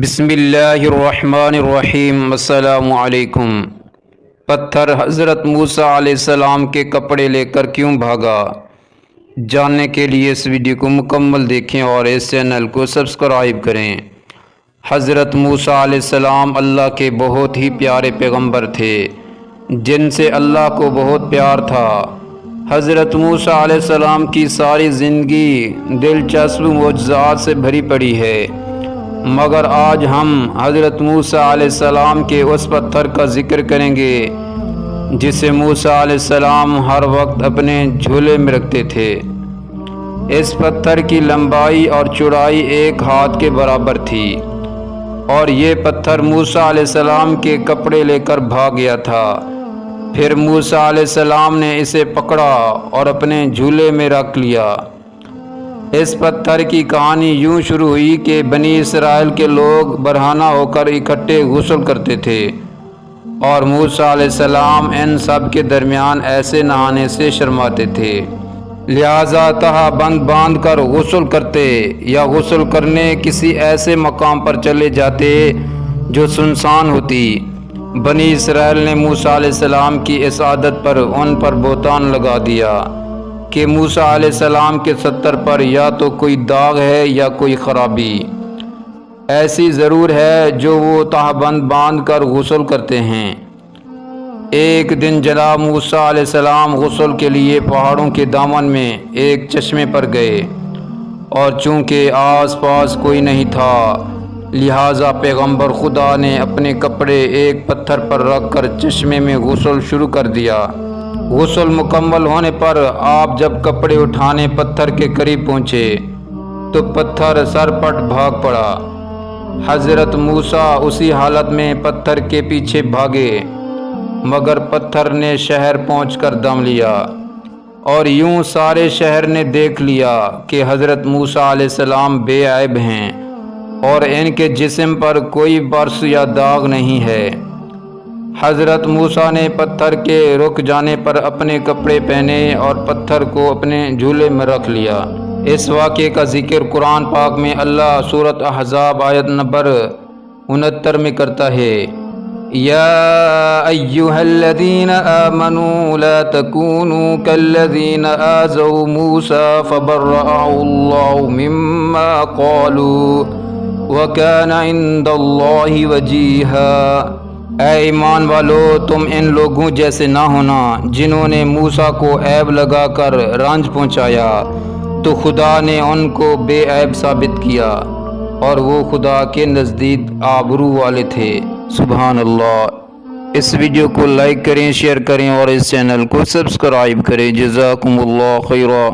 بسم اللہ الرحمن الرحیم۔ السلام علیکم۔ پتھر حضرت موسیٰ علیہ السلام کے کپڑے لے کر کیوں بھاگا؟ جاننے کے لیے اس ویڈیو کو مکمل دیکھیں اور اس چینل کو سبسکرائب کریں۔ حضرت موسیٰ علیہ السلام اللہ کے بہت ہی پیارے پیغمبر تھے جن سے اللہ کو بہت پیار تھا۔ حضرت موسیٰ علیہ السلام کی ساری زندگی دلچسپ معجزات سے بھری پڑی ہے، مگر آج ہم حضرت موسیٰ علیہ السلام کے اس پتھر کا ذکر کریں گے جسے موسیٰ علیہ السلام ہر وقت اپنے جھولے میں رکھتے تھے۔ اس پتھر کی لمبائی اور چوڑائی 1 ہاتھ کے برابر تھی اور یہ پتھر موسیٰ علیہ السلام کے کپڑے لے کر بھاگ گیا تھا۔ پھر موسیٰ علیہ السلام نے اسے پکڑا اور اپنے جھولے میں رکھ لیا۔ اس پتھر کی کہانی یوں شروع ہوئی کہ بنی اسرائیل کے لوگ برہنہ ہو کر اکٹھے غسل کرتے تھے اور موسیٰ علیہ السلام ان سب کے درمیان ایسے نہانے سے شرماتے تھے، لہٰذا تہہ بند باندھ کر غسل کرتے یا غسل کرنے کسی ایسے مقام پر چلے جاتے جو سنسان ہوتی۔ بنی اسرائیل نے موسیٰ علیہ السلام کی اس عادت پر ان پر بہتان لگا دیا کہ موسیٰ علیہ السلام کے ستر پر یا تو کوئی داغ ہے یا کوئی خرابی ایسی ضرور ہے جو وہ تہہ بند باندھ کر غسل کرتے ہیں۔ ایک دن جناب موسیٰ علیہ السلام غسل کے لیے پہاڑوں کے دامن میں ایک چشمے پر گئے اور چونکہ آس پاس کوئی نہیں تھا، لہٰذا پیغمبر خدا نے اپنے کپڑے ایک پتھر پر رکھ کر چشمے میں غسل شروع کر دیا۔ غسل مکمل ہونے پر آپ جب کپڑے اٹھانے پتھر کے قریب پہنچے تو پتھر سر پٹ بھاگ پڑا۔ حضرت موسیٰ اسی حالت میں پتھر کے پیچھے بھاگے، مگر پتھر نے شہر پہنچ کر دم لیا اور یوں سارے شہر نے دیکھ لیا کہ حضرت موسیٰ علیہ السلام بے عیب ہیں اور ان کے جسم پر کوئی برس یا داغ نہیں ہے۔ حضرت موسیٰ نے پتھر کے رک جانے پر اپنے کپڑے پہنے اور پتھر کو اپنے جھولے میں رکھ لیا۔ اس واقعے کا ذکر قرآن پاک میں اللہ سورۃ احزاب آیت نمبر 69 میں کرتا ہے، یا ایھا الذین آمنوا لا تکونوا کالذین آذوا موسیٰ فبرأہ اللہ مما قالوا وکان عند اللہ وجیہا۔ اے ایمان والو، تم ان لوگوں جیسے نہ ہونا جنہوں نے موسیٰ کو عیب لگا کر رنج پہنچایا، تو خدا نے ان کو بے عیب ثابت کیا اور وہ خدا کے نزدیک آبرو والے تھے۔ سبحان اللہ۔ اس ویڈیو کو لائک کریں، شیئر کریں اور اس چینل کو سبسکرائب کریں۔ جزاکم اللہ خیرا۔